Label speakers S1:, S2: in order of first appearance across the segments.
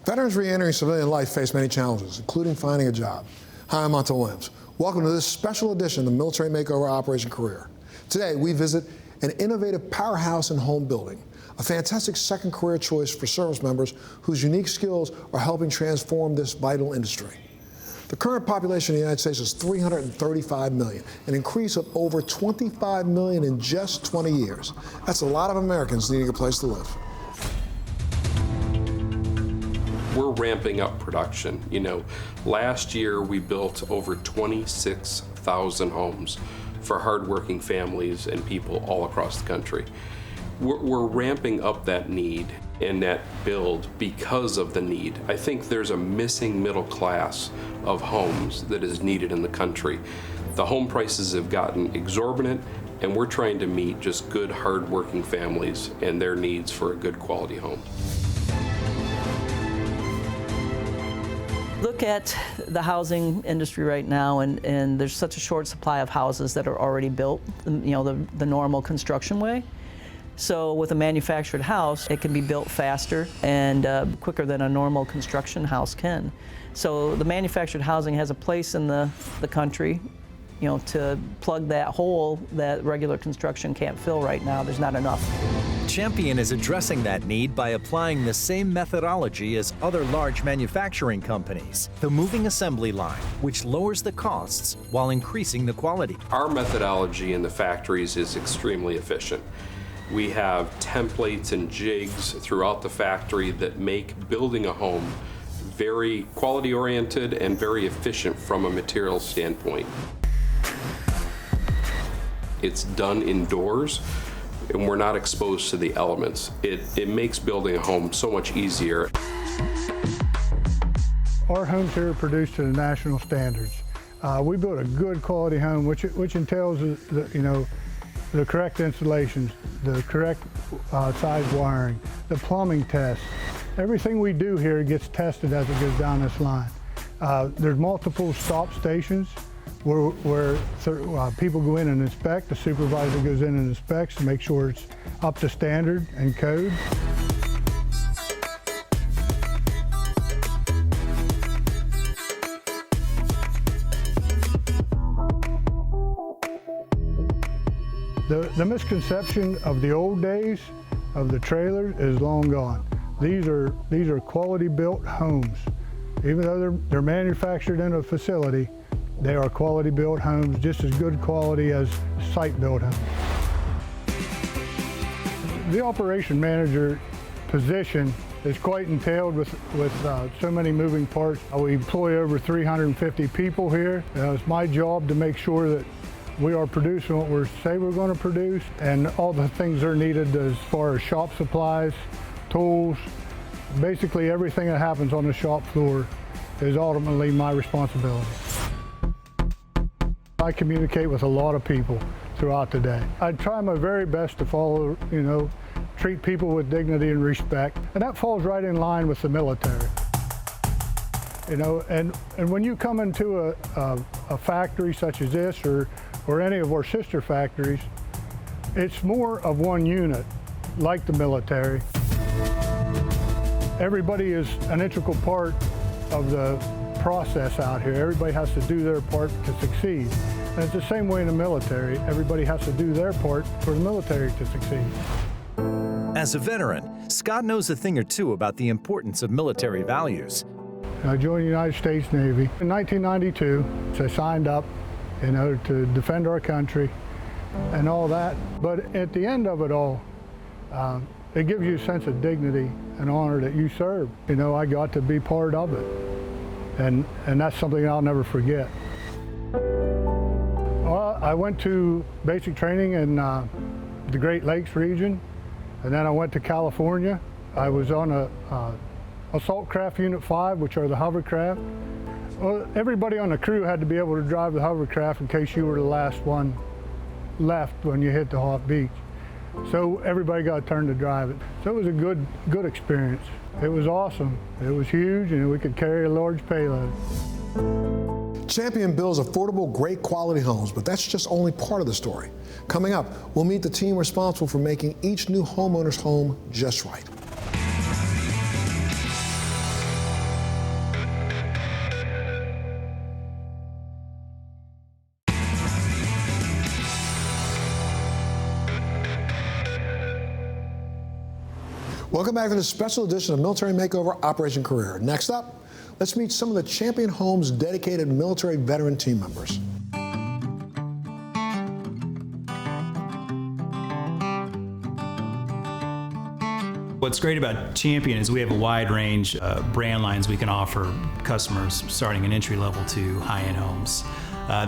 S1: Veterans re-entering civilian life face many challenges, including finding a job. Hi, I'm Montel Williams. Welcome to this special edition of the Military Makeover Operation Career. Today, we visit an innovative powerhouse in home building, a fantastic second career choice for service members whose unique skills are helping transform this vital industry. The current population of the United States is 335 million, an increase of over 25 million in just 20 years. That's a lot of Americans needing a place to live.
S2: We're ramping up production. Last year we built over 26,000 homes for hardworking families and people all across the country. We're ramping up that need and that build because of the need. I think there's a missing middle class of homes that is needed in the country. The home prices have gotten exorbitant, and we're trying to meet just good, hardworking families and their needs for a good quality home.
S3: Look at the housing industry right now, and there's such a short supply of houses that are already built, the normal construction way. So with a manufactured house, it can be built faster and quicker than a normal construction house can. So the manufactured housing has a place in the country, to plug that hole that regular construction can't fill right now. There's not enough.
S4: Champion is addressing that need by applying the same methodology as other large manufacturing companies, the moving assembly line, which lowers the costs while increasing the quality.
S2: Our methodology in the factories is extremely efficient. We have templates and jigs throughout the factory that make building a home very quality-oriented and very efficient from a material standpoint. It's done indoors, and we're not exposed to the elements. It makes building a home so much easier.
S5: Our homes here are produced to the national standards. We build a good quality home, which entails the correct installations, the correct size wiring, the plumbing tests. Everything we do here gets tested as it goes down this line. There's multiple stop stations where people go in and inspect. The supervisor goes in and inspects to make sure it's up to standard and code. The misconception of the old days of the trailer is long gone. These are quality built homes. Even though they're manufactured in a facility, they are quality built homes, just as good quality as site built homes. The operation manager position is quite entailed with so many moving parts. We employ over 350 people here. It's my job to make sure that we are producing what we say we're going to produce, and all the things that are needed as far as shop supplies, tools. Basically everything that happens on the shop floor is ultimately my responsibility. I communicate with a lot of people throughout the day. I try my very best to follow, treat people with dignity and respect, and that falls right in line with the military. And when you come into a factory such as this or any of our sister factories, it's more of one unit, like the military. Everybody is an integral part of the process out here. Everybody has to do their part to succeed. And it's the same way in the military. Everybody has to do their part for the military to succeed.
S4: As a veteran, Scott knows a thing or two about the importance of military values.
S5: I joined the United States Navy in 1992. So I signed up, to defend our country and all that. But at the end of it all, it gives you a sense of dignity and honor that you serve. I got to be part of it. And that's something I'll never forget. Well, I went to basic training in the Great Lakes region, and then I went to California. I was on a Assault Craft Unit 5, which are the hovercraft. Well, everybody on the crew had to be able to drive the hovercraft in case you were the last one left when you hit the hot beach. So everybody got a turn to drive it. So it was a good experience. It was awesome. It was huge, and we could carry a large payload.
S1: Champion builds affordable, great quality homes, but that's just only part of the story. Coming up, we'll meet the team responsible for making each new homeowner's home just right. Welcome back to this special edition of Military Makeover Operation Career. Next up, let's meet some of the Champion Homes dedicated military veteran team members.
S6: What's great about Champion is we have a wide range of brand lines we can offer customers, starting in entry level to high-end homes.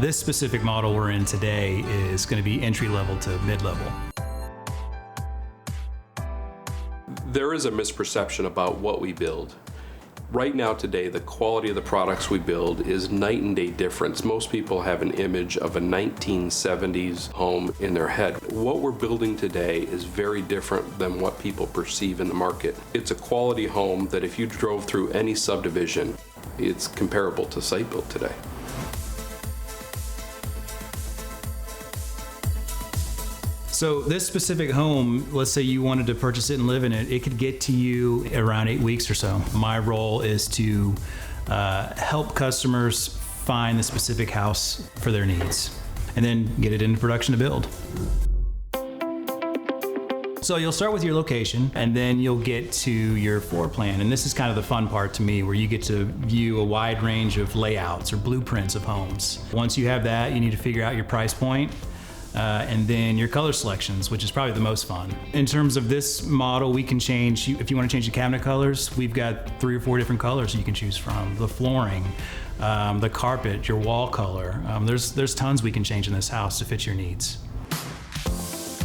S6: This specific model we're in today is going to be entry level to mid-level.
S2: There is a misperception about what we build. Right now today, the quality of the products we build is night and day difference. Most people have an image of a 1970s home in their head. What we're building today is very different than what people perceive in the market. It's a quality home that if you drove through any subdivision, it's comparable to site built today.
S6: So this specific home, let's say you wanted to purchase it and live in it, it could get to you around 8 weeks or so. My role is to help customers find the specific house for their needs and then get it into production to build. So you'll start with your location and then you'll get to your floor plan. And this is kind of the fun part to me, where you get to view a wide range of layouts or blueprints of homes. Once you have that, you need to figure out your price point. And then your color selections, which is probably the most fun. In terms of this model, we can change, if you want to change the cabinet colors, we've got 3 or 4 different colors you can choose from. The flooring, the carpet, your wall color. There's tons we can change in this house to fit your needs.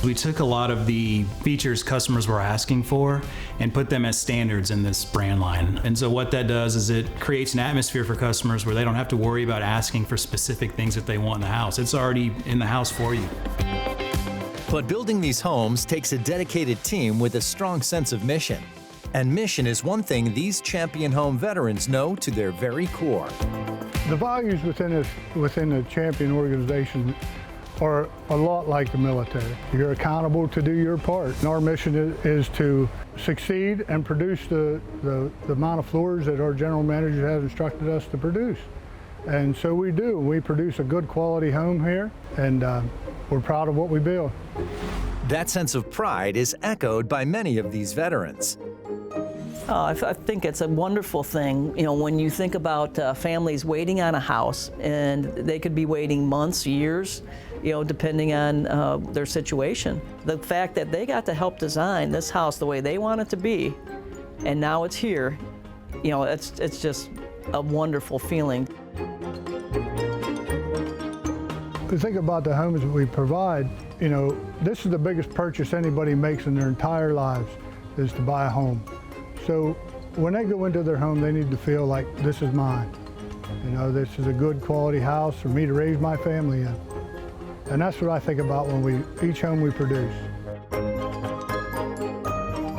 S6: We took a lot of the features customers were asking for and put them as standards in this brand line. And so what that does is it creates an atmosphere for customers where they don't have to worry about asking for specific things that they want in the house. It's already in the house for you.
S4: But building these homes takes a dedicated team with a strong sense of mission. And mission is one thing these Champion Home veterans know to their very core.
S5: The values within the Champion organization are a lot like the military. You're accountable to do your part. And our mission is to succeed and produce the amount of floors that our general manager has instructed us to produce. And so we do. We produce a good quality home here, and we're proud of what we build.
S4: That sense of pride is echoed by many of these veterans.
S3: I think it's a wonderful thing, you know, when you think about families waiting on a house, and they could be waiting months, years, you know, depending on their situation. The fact that they got to help design this house the way they want it to be, and now it's here, you know, it's just a wonderful feeling.
S5: If you think about the homes that we provide, you know, this is the biggest purchase anybody makes in their entire lives, is to buy a home. So when they go into their home, they need to feel like, this is mine. You know, this is a good quality house for me to raise my family in. And that's what I think about when each home we produce.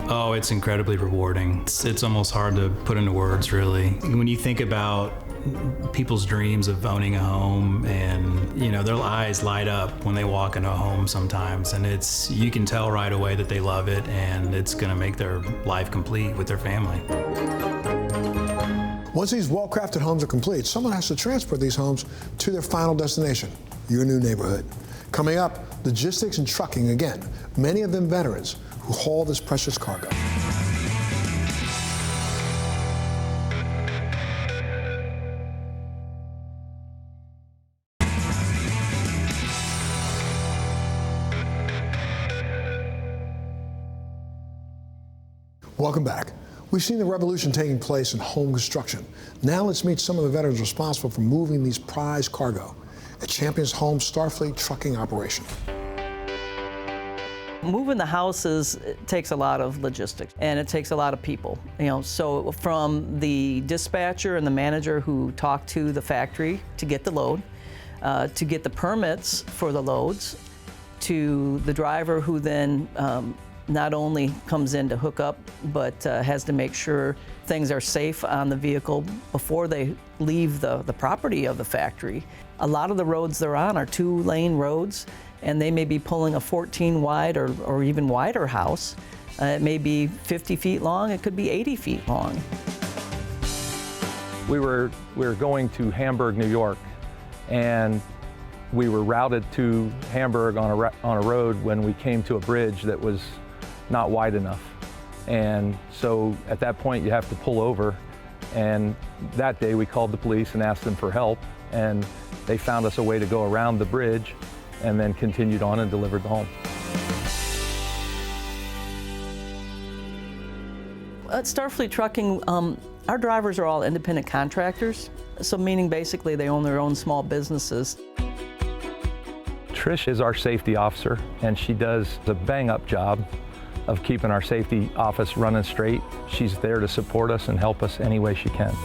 S6: Oh, it's incredibly rewarding. It's almost hard to put into words, really. When you think about people's dreams of owning a home, and you know, their eyes light up when they walk into a home sometimes, and you can tell right away that they love it and it's going to make their life complete with their family.
S1: Once these well-crafted homes are complete, someone has to transport these homes to their final destination, your new neighborhood. Coming up, logistics and trucking again, many of them veterans who haul this precious cargo. Welcome back. We've seen the revolution taking place in home construction. Now let's meet some of the veterans responsible for moving these prized cargo at Champion's Home Starfleet trucking operation.
S3: Moving the houses takes a lot of logistics, and it takes a lot of people. You know, so from the dispatcher and the manager who talk to the factory to get the load, to get the permits for the loads, to the driver who then not only comes in to hook up, but has to make sure things are safe on the vehicle before they leave the property of the factory. A lot of the roads they're on are 2-lane roads, and they may be pulling a 14 wide or even wider house. It may be 50 feet long, it could be 80 feet long.
S7: We were going to Hamburg, New York, and we were routed to Hamburg on a road when we came to a bridge that was not wide enough. And so at that point you have to pull over, and that day we called the police and asked them for help, and they found us a way to go around the bridge and then continued on and delivered the home.
S3: At Starfleet Trucking, our drivers are all independent contractors, so meaning basically they own their own small businesses.
S7: Trish is our safety officer, and she does a bang-up job of keeping our safety office running straight. She's there to support us and help us any way she can.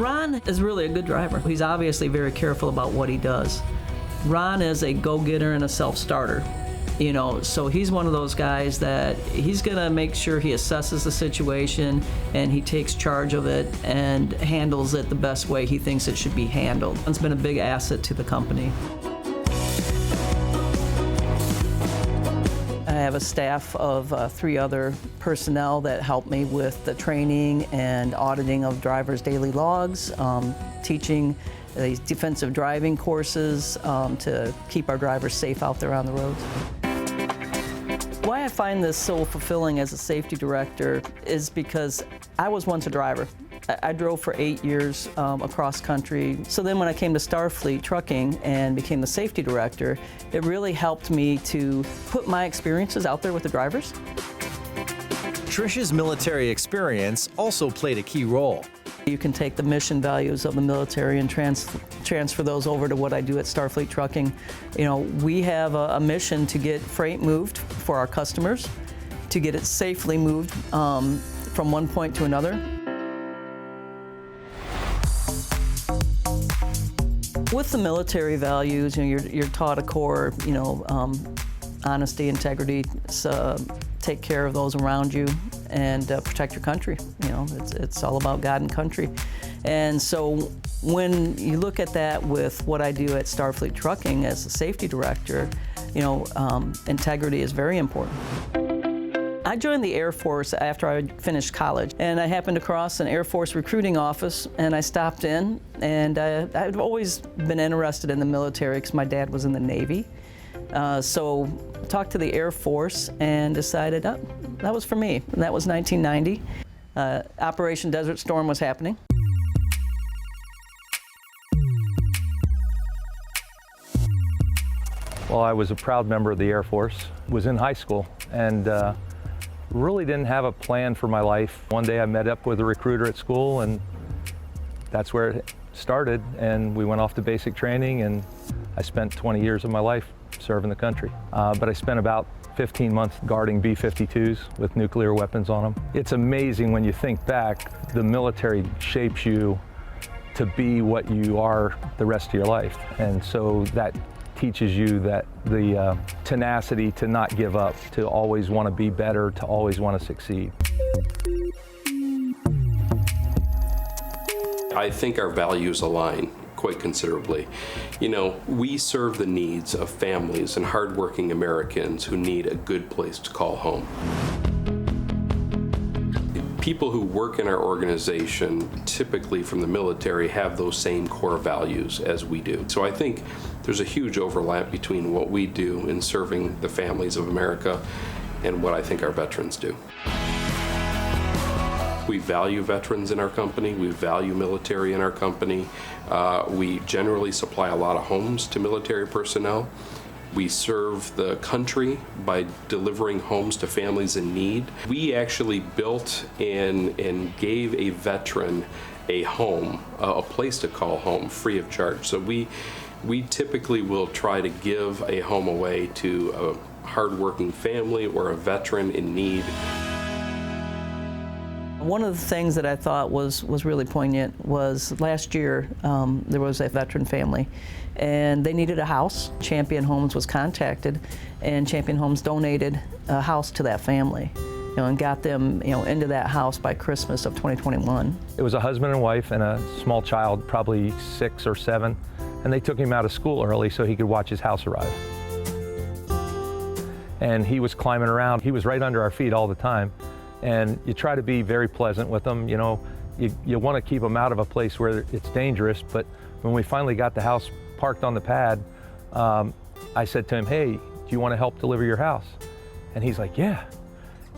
S3: Ron is really a good driver. He's obviously very careful about what he does. Ron is a go-getter and a self-starter. You know, so he's one of those guys that he's gonna make sure he assesses the situation and he takes charge of it and handles it the best way he thinks it should be handled. It's been a big asset to the company. I have a staff of 3 other personnel that help me with the training and auditing of drivers' daily logs, teaching these defensive driving courses to keep our drivers safe out there on the roads. Why I find this so fulfilling as a safety director is because I was once a driver. I drove for 8 years across country. So then when I came to Starfleet Trucking and became the safety director, it really helped me to put my experiences out there with the drivers.
S4: Trish's military experience also played a key role.
S3: You can take the mission values of the military and transfer those over to what I do at Starfleet Trucking. You know, we have a mission to get freight moved for our customers, to get it safely moved from one point to another. With the military values, you know, you're taught a core, you know, honesty, integrity, take care of those around you, and protect your country. You know, it's all about God and country. And so when you look at that with what I do at Starfleet Trucking as the safety director, you know, integrity is very important. I joined the Air Force after I finished college, and I happened to cross an Air Force recruiting office, and I stopped in, and I've always been interested in the military because my dad was in the Navy. So I talked to the Air Force and decided that was for me. And that was 1990. Operation Desert Storm was happening.
S7: Well, I was a proud member of the Air Force, was in high school, and really didn't have a plan for my life. One day I met up with a recruiter at school, and that's where it started, and we went off to basic training, and I spent 20 years of my life serving the country. But I spent about 15 months guarding B-52s with nuclear weapons on them. It's amazing when you think back, the military shapes you to be what you are the rest of your life. And so that teaches you that the tenacity to not give up, to always want to be better, to always want to succeed.
S2: I think our values align quite considerably. You know, we serve the needs of families and hardworking Americans who need a good place to call home. People who work in our organization, typically from the military, have those same core values as we do. So I think there's a huge overlap between what we do in serving the families of America and what I think our veterans do. We value veterans in our company. We value military in our company. We generally supply a lot of homes to military personnel. We serve the country by delivering homes to families in need. We actually built and gave a veteran a home, a place to call home, free of charge. So we typically will try to give a home away to a hardworking family or a veteran in need.
S3: One of the things that I thought was really poignant was last year there was a veteran family and they needed a house. Champion Homes was contacted and Champion Homes donated a house to that family, you know, and got them, you know, into that house by Christmas of 2021.
S7: It was a husband and wife and a small child, probably 6 or 7, and they took him out of school early so he could watch his house arrive. And he was climbing around. He was right under our feet all the time. And you try to be very pleasant with them. You know, you want to keep them out of a place where it's dangerous. But when we finally got the house parked on the pad, I said to him, "Hey, do you want to help deliver your house?" And he's like, "Yeah."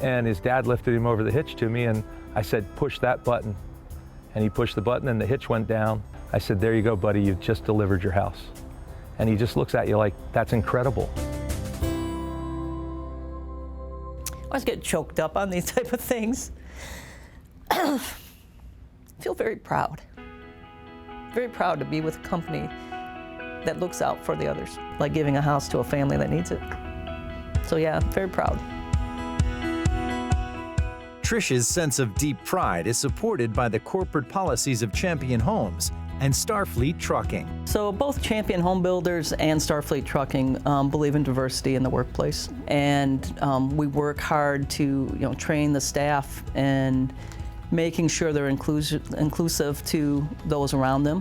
S7: and his dad lifted him over the hitch to me, and I said, push that button. And he pushed the button and the hitch went down. I said, there you go, buddy, you've just delivered your house. And he just looks at you like, that's incredible.
S3: I always get choked up on these type of things. I feel very proud. Very proud to be with a company that looks out for the others, like giving a house to a family that needs it. So yeah, very proud.
S4: Trish's sense of deep pride is supported by the corporate policies of Champion Homes and Starfleet Trucking.
S3: So both Champion Home Builders and Starfleet Trucking believe in diversity in the workplace, and we work hard to train the staff and making sure they're inclusive to those around them.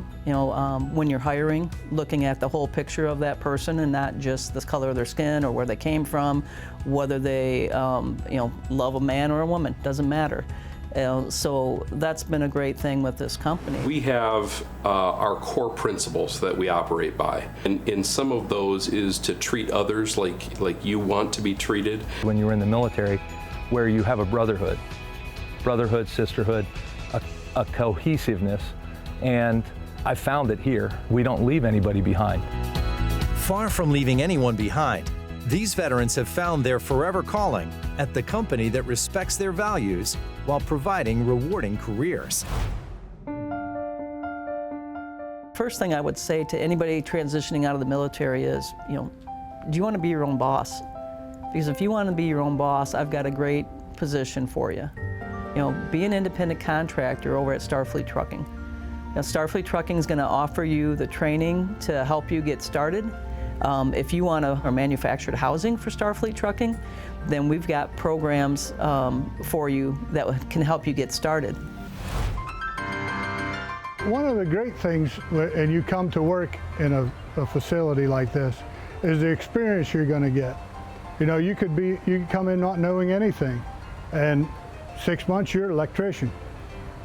S3: When you're hiring, looking at the whole picture of that person and not just the color of their skin or where they came from, whether they love a man or a woman, doesn't matter. So that's been a great thing with this company.
S2: We have our core principles that we operate by, and some of those is to treat others like you want to be treated.
S7: When you're in the military, where you have a brotherhood, sisterhood, a cohesiveness, and I found it here. We don't leave anybody behind.
S4: Far from leaving anyone behind, these veterans have found their forever calling at the company that respects their values while providing rewarding careers.
S3: First thing I would say to anybody transitioning out of the military is, do you want to be your own boss? Because if you want to be your own boss, I've got a great position for you. Be an independent contractor over at Starfleet Trucking. Starfleet Trucking is going to offer you the training to help you get started. If you want a manufactured housing for Starfleet Trucking, then we've got programs for you that can help you get started.
S5: One of the great things, and you come to work in a facility like this, is the experience you're going to get. You could come in not knowing anything, and 6 months you're an electrician,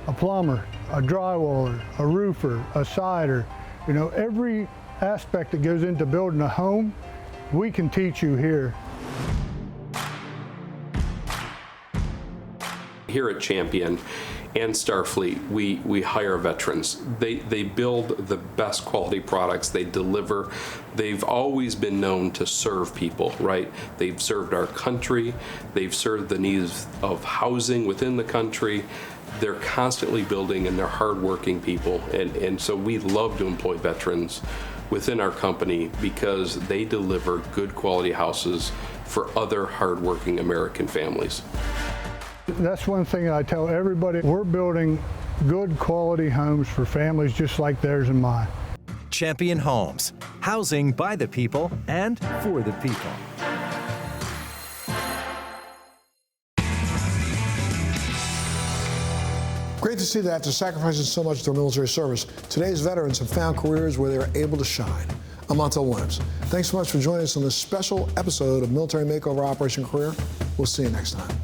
S5: a plumber, a drywaller, a roofer, a sider. Every aspect that goes into building a home, we can teach you here.
S2: Here at Champion and Starfleet, we hire veterans. They build the best quality products. They deliver. They've always been known to serve people, right? They've served our country. They've served the needs of housing within the country. They're constantly building, and they're hardworking people. And so we love to employ veterans within our company because they deliver good quality houses for other hardworking American families.
S5: That's one thing I tell everybody. We're building good quality homes for families just like theirs and mine.
S4: Champion Homes, housing by the people and for the people.
S1: Great to see that after sacrificing so much to their military service, today's veterans have found careers where they're able to shine. I'm Montel Williams. Thanks so much for joining us on this special episode of Military Makeover Operation Career. We'll see you next time.